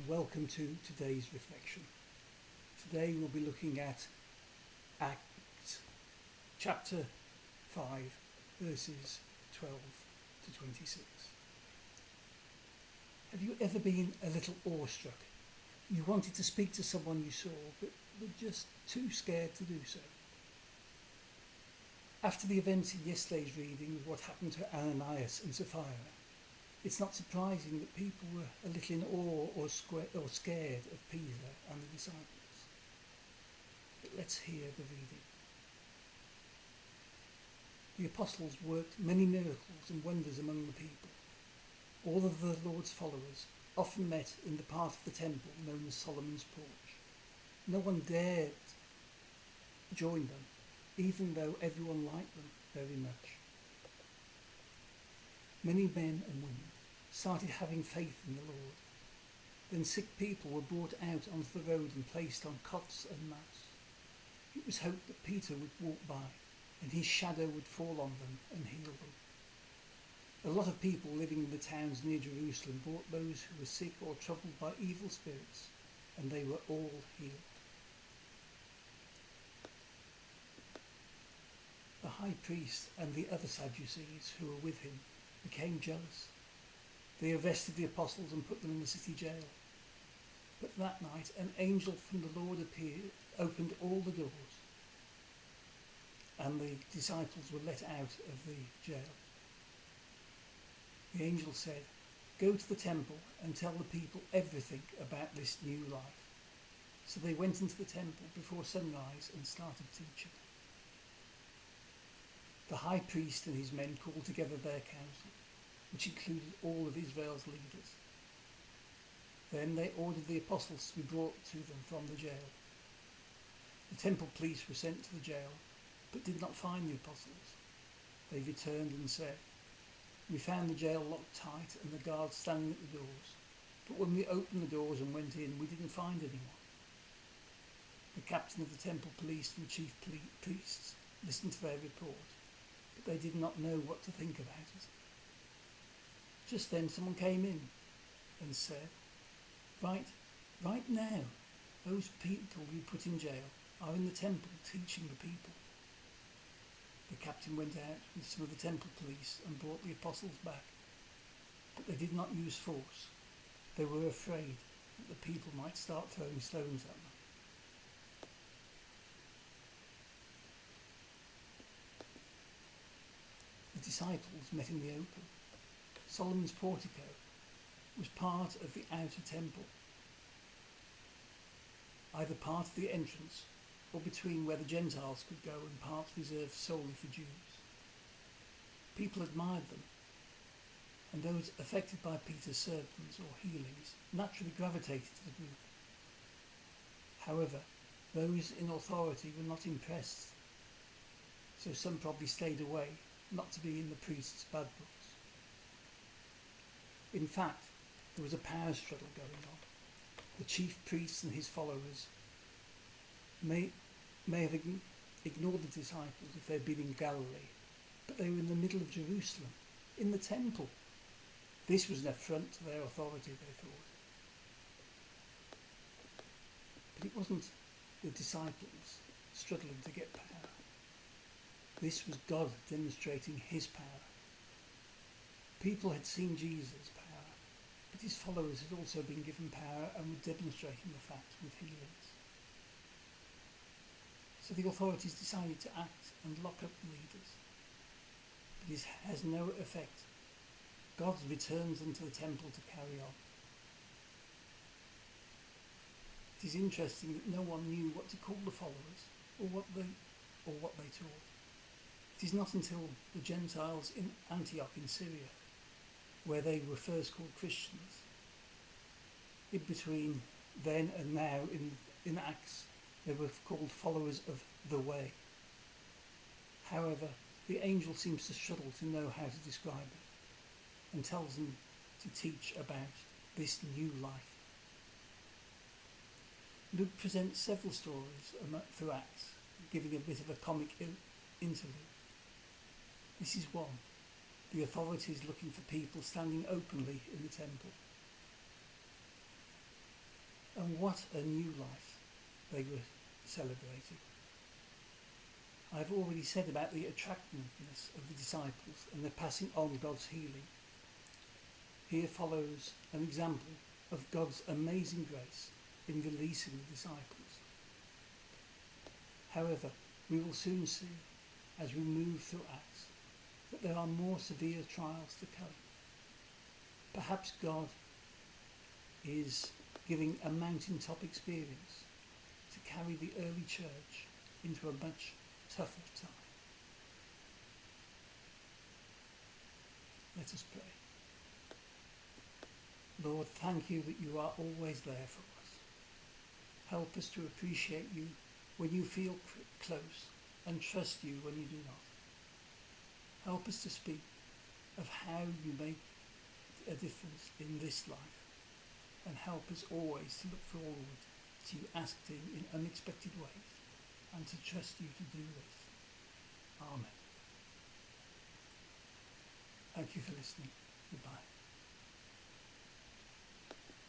welcome to today's reflection. Today we'll be looking at Acts chapter 5 verses 12 to 26. Have you ever been a little awestruck? You wanted to speak to someone you saw but were just too scared to do so. After the events in yesterday's reading of what happened to Ananias and Sapphira, it's not surprising that people were a little in awe or scared of Peter and the disciples. But let's hear the reading. The apostles worked many miracles and wonders among the people. All of the Lord's followers often met in the part of the temple known as Solomon's Porch. No one dared join them, even though everyone liked them very much. Many men and women started having faith in the Lord. Then sick people were brought out onto the road and placed on cots and mats. It was hoped that Peter would walk by and his shadow would fall on them and heal them. A lot of people living in the towns near Jerusalem brought those who were sick or troubled by evil spirits, and they were all healed. The high priest and the other Sadducees who were with him became jealous. They arrested the apostles and put them in the city jail. But that night an angel from the Lord appeared, opened all the doors, and the disciples were let out of the jail. The angel said, "Go to the temple and tell the people everything about this new life." So they went into the temple before sunrise and started teaching. The high priest and his men called together their council, which included all of Israel's leaders. Then they ordered the apostles to be brought to them from the jail. The temple police were sent to the jail, but did not find the apostles. They returned and said, "We found the jail locked tight and the guards standing at the doors, but when we opened the doors and went in, we didn't find anyone." The captain of the temple police and the chief priests listened to their report, but they did not know what to think about it. Just then someone came in and said, Right now, those people you put in jail are in the temple teaching the people." The captain went out with some of the temple police and brought the apostles back, but they did not use force. They were afraid that the people might start throwing stones at them. The disciples met in the open. Solomon's portico was part of the outer temple, either part of the entrance or between where the Gentiles could go and parts reserved solely for Jews. People admired them, and those affected by Peter's sermons or healings naturally gravitated to the group. However, those in authority were not impressed, so some probably stayed away, not to be in the priest's bad books. In fact, there was a power struggle going on. The chief priest and his followers may have ignored the disciples if they'd been in Galilee, but they were in the middle of Jerusalem, in the temple. This was an affront to their authority, they thought. But it wasn't the disciples struggling to get power. This was God demonstrating his power. People had seen Jesus' power, but his followers had also been given power and were demonstrating the fact with healings. So the authorities decided to act and lock up the leaders. But this has no effect. God returns them to the temple to carry on. It is interesting that no one knew what to call the followers or what they taught. It is not until the Gentiles in Antioch in Syria, where they were first called Christians, in between then and now in Acts, they were called followers of the way. However, the angel seems to struggle to know how to describe it and tells them to teach about this new life. Luke presents several stories through Acts, giving a bit of a comic interlude. This is one. The authorities looking for people standing openly in the temple. what a new life they were celebrating. I've already said about the attractiveness of the disciples and the passing on God's healing. Here follows an example of God's amazing grace in releasing the disciples. However, we will soon see, as we move through Acts, that there are more severe trials to come. Perhaps God is giving a mountaintop experience to carry the early church into a much tougher time. Let us pray. Lord, thank you that you are always there for us. Help us to appreciate you when you feel close and trust you when you do not. Help us to speak of how you make a difference in this life, and help us always to look forward to you acting in unexpected ways and to trust you to do this. Amen. Thank you for listening. Goodbye.